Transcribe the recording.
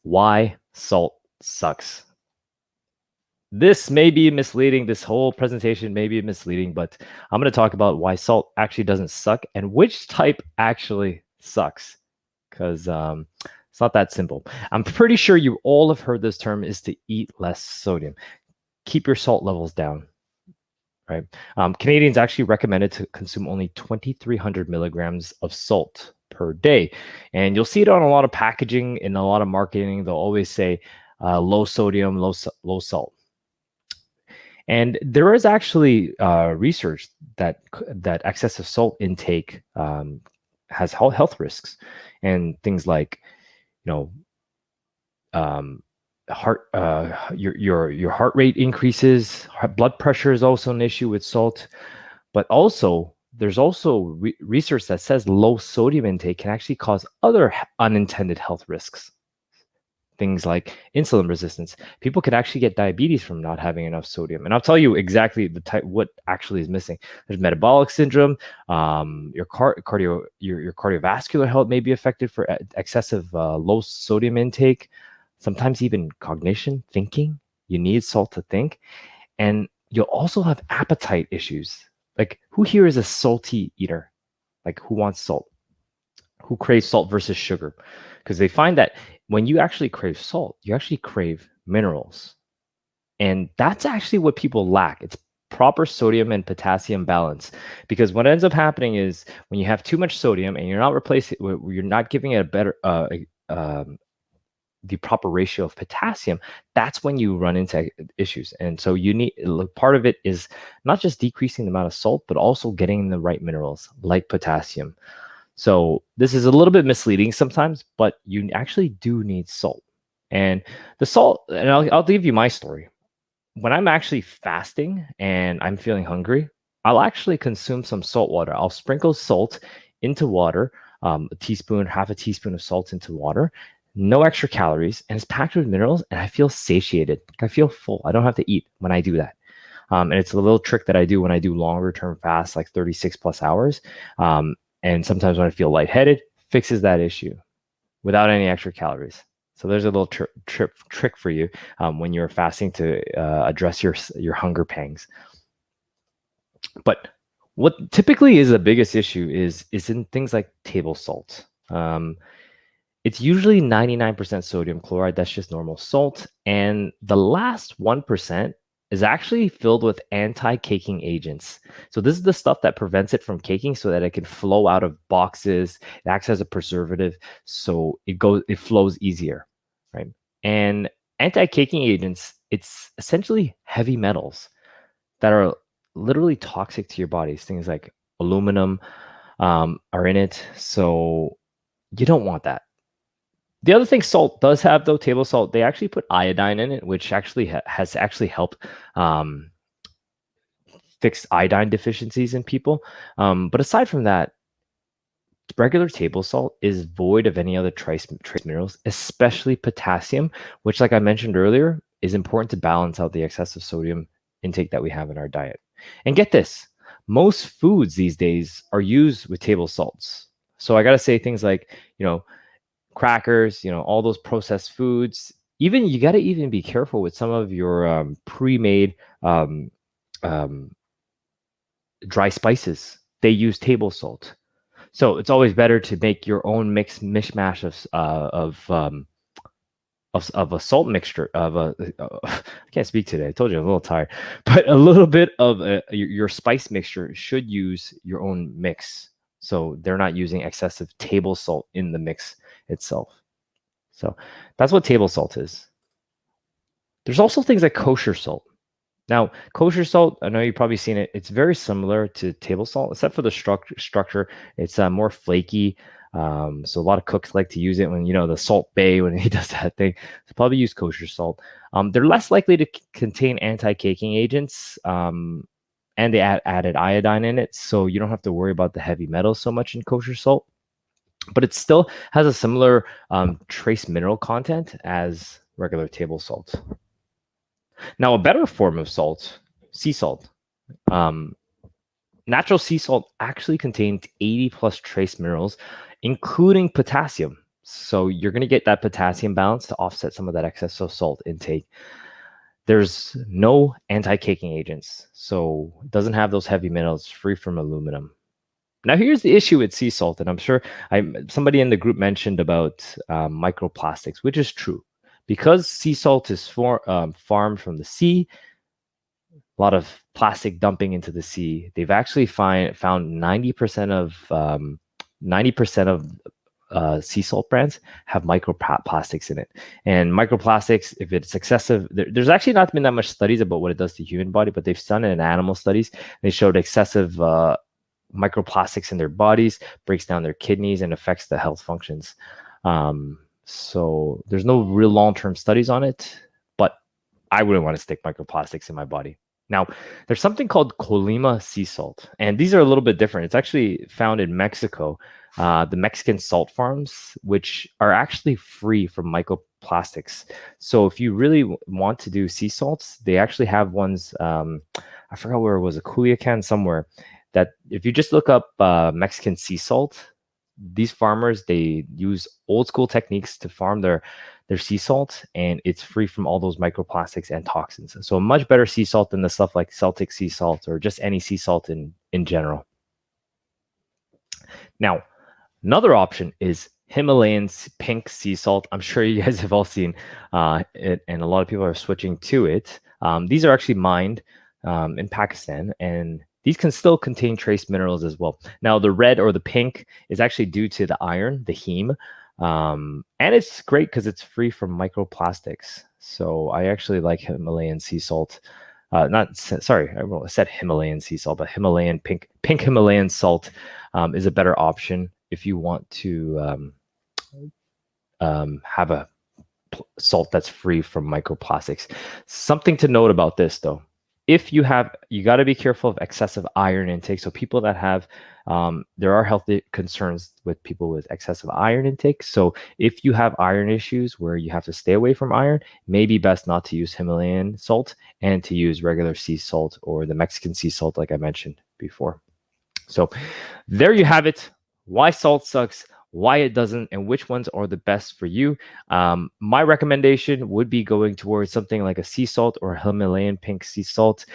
Why salt sucks. This may be misleading. This whole presentation may be misleading, but I'm going to talk about why salt actually doesn't suck and which type actually sucks, because it's not that simple. I'm pretty sure you all have heard this term is to eat less sodium. Keep your salt levels down, right? Canadians actually recommended to consume only 2,300 milligrams of salt per day. And you'll see it on a lot of packaging, in a lot of marketing. They'll always say low sodium, low salt. And there is actually research that excessive salt intake has health risks, and things like, you know, your heart rate increases. Blood pressure is also an issue with salt, but also there's also research that says low sodium intake can actually cause other unintended health risks. Things like insulin resistance. People could actually get diabetes from not having enough sodium. And I'll tell you exactly the type, what actually is missing. There's metabolic syndrome. Your cardiovascular health may be affected for excessive low sodium intake. Sometimes even cognition, thinking. You need salt to think. And you'll also have appetite issues. Like, who here is a salty eater? Like, who wants salt? Who craves salt versus sugar? Because they find that when you actually crave salt, you actually crave minerals. And that's actually what people lack. It's proper sodium and potassium balance. Because what ends up happening is when you have too much sodium and you're not giving it a better the proper ratio of potassium, that's when you run into issues. And so you need, part of it is not just decreasing the amount of salt, but also getting the right minerals like potassium. So this is a little bit misleading sometimes, but you actually do need salt. And the salt, and I'll give you my story. When I'm actually fasting and I'm feeling hungry, I'll actually consume some salt water. I'll sprinkle salt into water, half a teaspoon of salt into water, no extra calories, and it's packed with minerals, and I feel satiated. I feel full. I don't have to eat when I do that. And it's a little trick that I do when I do longer term fasts, like 36 plus hours. And sometimes when I feel lightheaded, fixes that issue without any extra calories. So there's a little trick for you when you're fasting to address your hunger pangs. But what typically is the biggest issue is in things like table salt. It's usually 99% sodium chloride. That's just normal salt. And the last 1% is actually filled with anti-caking agents. So this is the stuff that prevents it from caking so that it can flow out of boxes. It acts as a preservative, so it flows easier, right? And anti-caking agents, it's essentially heavy metals that are literally toxic to your bodies. Things like aluminum are in it, so you don't want that. The other thing salt does have, though, table salt, they actually put iodine in it, which actually has actually helped fix iodine deficiencies in people. But aside from that, regular table salt is void of any other trace minerals, especially potassium, which, like I mentioned earlier, is important to balance out the excessive sodium intake that we have in our diet. And get this, most foods these days are used with table salts. So I got to say things like, crackers, all those processed foods. Even you got to even be careful with some of your pre-made dry spices. They use table salt, so it's always better to make your own mishmash of a salt mixture I can't speak today. I told you I'm a little tired, but a little bit of your spice mixture should use your own mix, so they're not using excessive table salt in the mix itself. So that's what table salt is. There's also things like kosher salt. Now, kosher salt, I know you've probably seen it. It's very similar to table salt, except for the structure. It's more flaky. So a lot of cooks like to use it when, the Salt Bay, when he does that thing. So probably use kosher salt. They're less likely to contain anti-caking agents, and they added iodine in it. So you don't have to worry about the heavy metals so much in kosher salt. But it still has a similar trace mineral content as regular table salt. Now, a better form of salt, sea salt. Natural sea salt actually contains 80 plus trace minerals, including potassium. So you're going to get that potassium balance to offset some of that excess of salt intake. There's no anti-caking agents, so it doesn't have those heavy metals, free from aluminum. Now, here's the issue with sea salt, and I'm sure somebody in the group mentioned about microplastics, which is true. Because sea salt is farmed from the sea, a lot of plastic dumping into the sea. They've actually found 90% of 90% of sea salt brands have microplastics in it. And microplastics, if it's excessive, there's actually not been that much studies about what it does to the human body, but they've done it in animal studies. They showed excessive microplastics in their bodies breaks down their kidneys and affects the health functions. So there's no real long-term studies on it, but I wouldn't want to stick microplastics in my body. Now, there's something called Colima sea salt, and these are a little bit different. It's actually found in Mexico, the Mexican salt farms, which are actually free from microplastics. So if you really want to do sea salts, they actually have ones, I forgot where it was, a Culiacan somewhere, that if you just look up Mexican sea salt, these farmers, they use old school techniques to farm their sea salt, and it's free from all those microplastics and toxins. So a much better sea salt than the stuff like Celtic sea salt or just any sea salt in general. Now, another option is Himalayan pink sea salt. I'm sure you guys have all seen it, and a lot of people are switching to it. These are actually mined in Pakistan, and these can still contain trace minerals as well. Now, the red or the pink is actually due to the iron, the heme, and it's great because it's free from microplastics. So I actually like Himalayan sea salt. Not sorry, I said Himalayan sea salt, but Himalayan pink Himalayan salt is a better option if you want to have a salt that's free from microplastics. Something to note about this though, if you got to be careful of excessive iron intake. So people that have, there are health concerns with people with excessive iron intake. So if you have iron issues where you have to stay away from iron, maybe best not to use Himalayan salt and to use regular sea salt or the Mexican sea salt, like I mentioned before. So there you have it. Why salt sucks, why it doesn't, and which ones are the best for you. My recommendation would be going towards something like a sea salt or a Himalayan pink sea salt.